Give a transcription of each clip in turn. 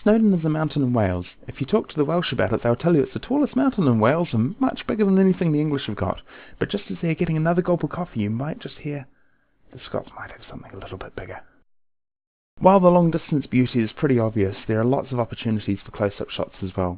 Snowdon is a mountain in Wales. If you talk to the Welsh about it, they'll tell you it's the tallest mountain in Wales and much bigger than anything the English have got. But just as they're getting another gulp of coffee, you might just hear the Scots might have something a little bit bigger. While the long-distance beauty is pretty obvious, there are lots of opportunities for close-up shots as well.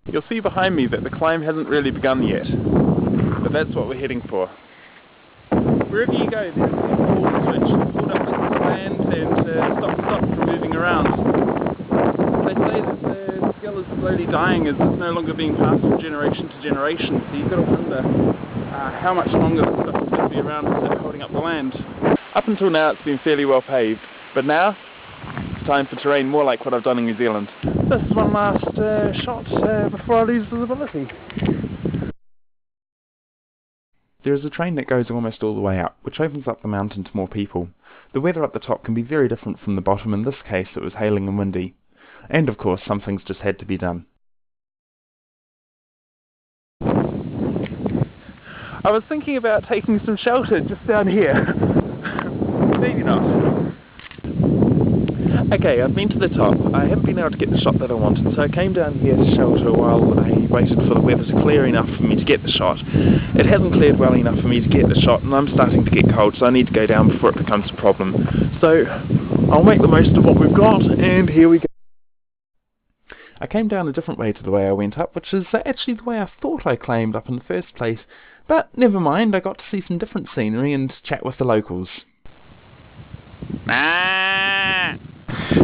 You'll see behind me that the climb hasn't really begun yet, but that's what we're heading for. Wherever you go, there's a full switch pulled up to the land and stop the stock from moving around. They say that the skill is slowly dying as it's no longer being passed from generation to generation, so you've got to wonder how much longer this stuff is going to be around holding up the land. Up until now it's been fairly well paved, but now it's time for terrain more like what I've done in New Zealand. This is one last shot before I lose visibility. There is a train that goes almost all the way up, which opens up the mountain to more people. The weather up the top can be very different from the bottom. In this case it was hailing and windy. And of course some things just had to be done. I was thinking about taking some shelter just down here. Maybe not. Okay, I've been to the top. I haven't been able to get the shot that I wanted, so I came down here to shelter while I waited for the weather to clear enough for me to get the shot. It hasn't cleared well enough for me to get the shot, and I'm starting to get cold, so I need to go down before it becomes a problem. So I'll make the most of what we've got, and here we go. I came down a different way to the way I went up, which is actually the way I thought I climbed up in the first place. But never mind, I got to see some different scenery and chat with the locals.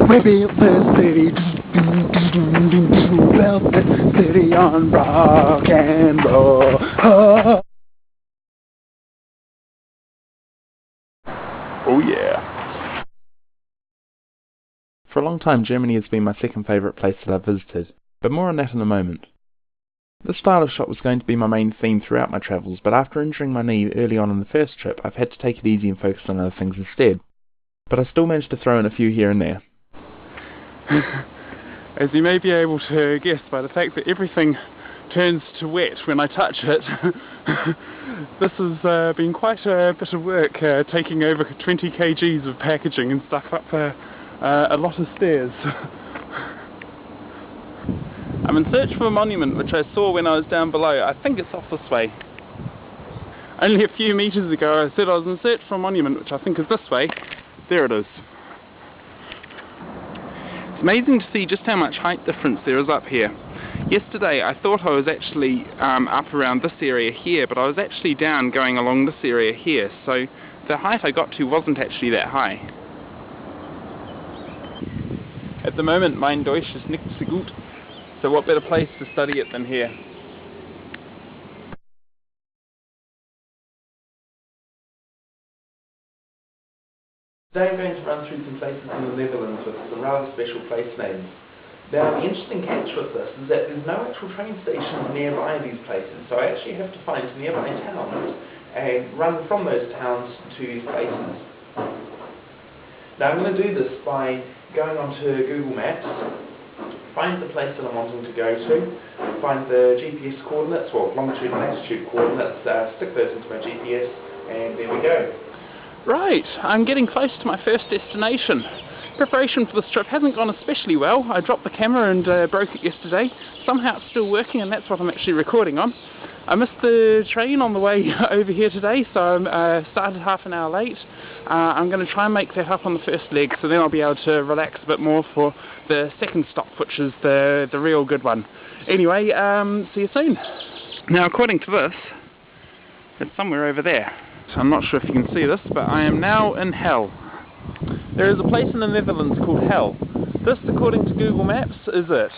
We built the city, built the city on rock and roll. Oh yeah. For a long time Germany has been my second favourite place that I've visited, but more on that in a moment. This style of shot was going to be my main theme throughout my travels, but after injuring my knee early on in the first trip, I've had to take it easy and focus on other things instead. But I still managed to throw in a few here and there. As you may be able to guess by the fact that everything turns to wet when I touch it, this has been quite a bit of work, taking over 20 kgs of packaging and stuff up a lot of stairs. I'm in search for a monument which I saw when I was down below. I think it's off this way. Only a few metres ago I said I was in search for a monument which I think is this way. There it is. It's amazing to see just how much height difference there is up here. Yesterday I thought I was actually up around this area here, but I was actually down going along this area here, so the height I got to wasn't actually that high. At the moment mein Deutsch ist nicht so gut, so what better place to study it than here? Today I'm going to run through some places in the Netherlands with some rather special place names. Now the interesting catch with this is that there's no actual train stations nearby these places, so I actually have to find nearby towns and run from those towns to these places. Now I'm going to do this by going onto Google Maps, find the place that I'm wanting to go to, find the GPS coordinates, well longitude and latitude coordinates, stick those into my GPS, and there we go. Right, I'm getting close to my first destination. Preparation for this trip hasn't gone especially well. I dropped the camera and broke it yesterday. Somehow it's still working, and that's what I'm actually recording on. I missed the train on the way over here today, so I started half an hour late. I'm going to try and make that up on the first leg, so then I'll be able to relax a bit more for the second stop, which is the real good one. Anyway, see you soon. Now according to this, it's somewhere over there. So I'm not sure if you can see this, but I am now in Hell. There is a place in the Netherlands called Hell. This, according to Google Maps, is it.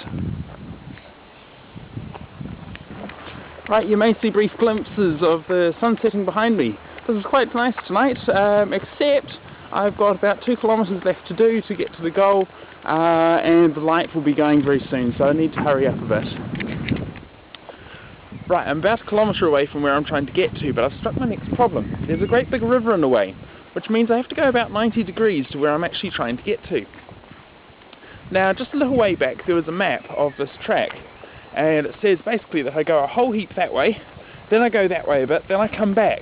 Right, you may see brief glimpses of the sun setting behind me. This is quite nice tonight, except I've got about 2 kilometres left to do to get to the goal, and the light will be going very soon, so I need to hurry up a bit. Right, I'm about 1 kilometre away from where I'm trying to get to, but I've struck my next problem. There's a great big river in the way, which means I have to go about 90 degrees to where I'm actually trying to get to. Now, just a little way back, there was a map of this track, and it says basically that I go a whole heap that way, then I go that way a bit, then I come back.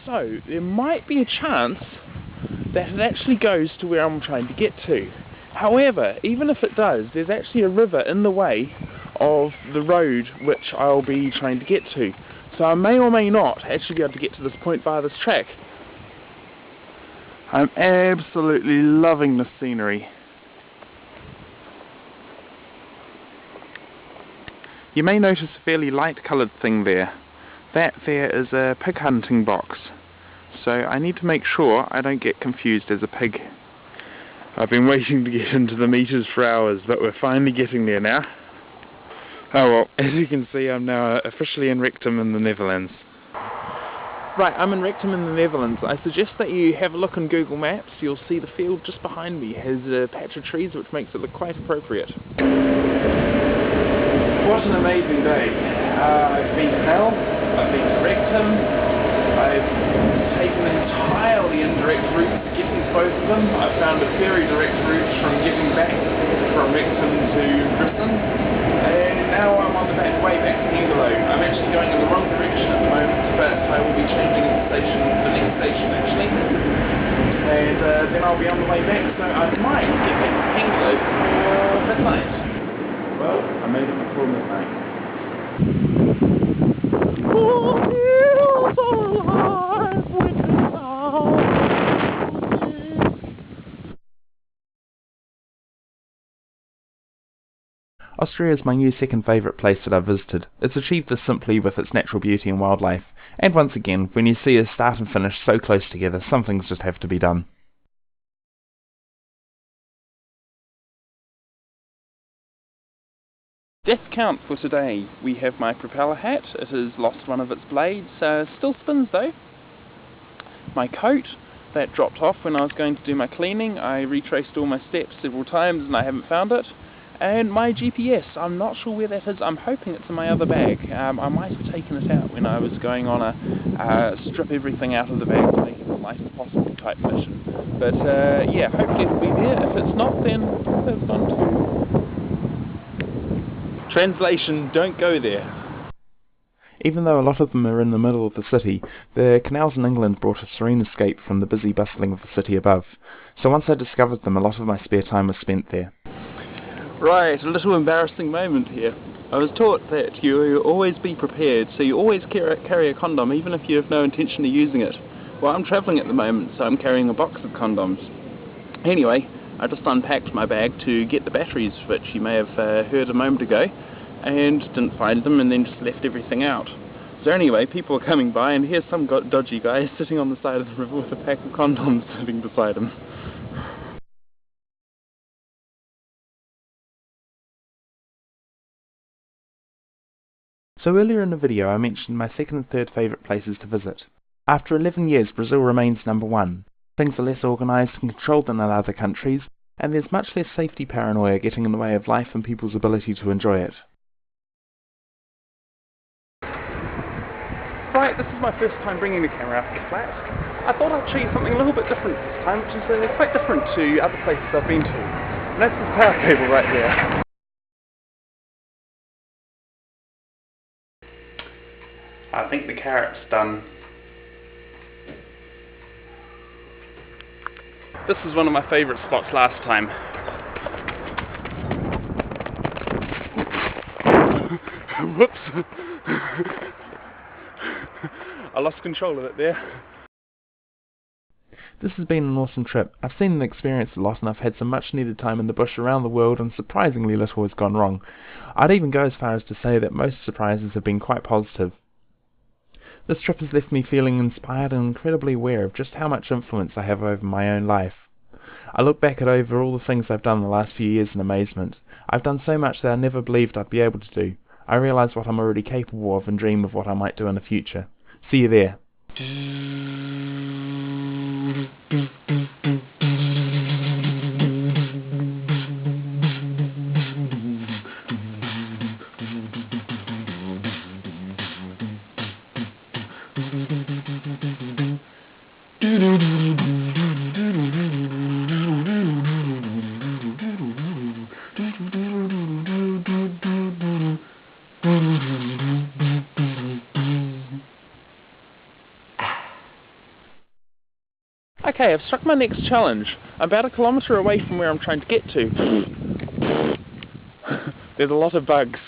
So there might be a chance that it actually goes to where I'm trying to get to. However, even if it does, there's actually a river in the way of the road which I'll be trying to get to. So I may or may not actually be able to get to this point via this track. I'm absolutely loving the scenery. You may notice a fairly light coloured thing there. That there is a pig hunting box. So I need to make sure I don't get confused as a pig. I've been waiting to get into the meters for hours, but we're finally getting there now. Oh well, as you can see, I'm now officially in Rectum in the Netherlands. Right, I'm in Rectum in the Netherlands. I suggest that you have a look on Google Maps. You'll see the field just behind me has a patch of trees which makes it look quite appropriate. What an amazing day. I've been to Hell, I've been to Rectum, I've taken entirely indirect routes to getting to both of them. I've found a very direct route from getting back from Rectum to Brisbane, and now I'm on the way back to Hengelo. I'm actually going in the wrong direction at the moment, but I will be changing the next station actually, and then I'll be on the way back, so I might get back to Hengelo for midnight. Well, I made it before midnight. Austria is my new second favourite place that I've visited. It's achieved this simply with its natural beauty and wildlife. And once again, when you see a start and finish so close together, some things just have to be done. Death count for today. We have my propeller hat. It has lost one of its blades. Still spins though. My coat, that dropped off when I was going to do my cleaning. I retraced all my steps several times and I haven't found it. And my GPS, I'm not sure where that is. I'm hoping it's in my other bag. I might have taken it out when I was going on a strip everything out of the bag to make it as light as possible type mission. But yeah, hopefully it'll be there. If it's not, then it's gone too. Translation, don't go there. Even though a lot of them are in the middle of the city, the canals in England brought a serene escape from the busy bustling of the city above. So once I discovered them, a lot of my spare time was spent there. Right, a little embarrassing moment here. I was taught that you always be prepared, so you always carry a condom even if you have no intention of using it. Well, I'm travelling at the moment, so I'm carrying a box of condoms. Anyway, I just unpacked my bag to get the batteries, which you may have heard a moment ago, and didn't find them and then just left everything out. So anyway, people are coming by and here's some dodgy guy sitting on the side of the river with a pack of condoms sitting beside him. So earlier in the video I mentioned my second and third favourite places to visit. After 11 years, Brazil remains number one. Things are less organised and controlled than in other countries, and there's much less safety paranoia getting in the way of life and people's ability to enjoy it. Right, this is my first time bringing the camera out to the flat. I thought I'd show you something a little bit different this time, which is quite different to other places I've been to. And that's this power cable right there. I think the carrot's done. This is one of my favourite spots last time. Whoops! I lost control of it there. This has been an awesome trip. I've seen and experienced a lot, and I've had some much needed time in the bush around the world, and surprisingly little has gone wrong. I'd even go as far as to say that most surprises have been quite positive. This trip has left me feeling inspired and incredibly aware of just how much influence I have over my own life. I look back at over all the things I've done in the last few years in amazement. I've done so much that I never believed I'd be able to do. I realise what I'm already capable of and dream of what I might do in the future. See you there. Okay, I've struck my next challenge. I'm about 1 kilometre away from where I'm trying to get to. There's a lot of bugs.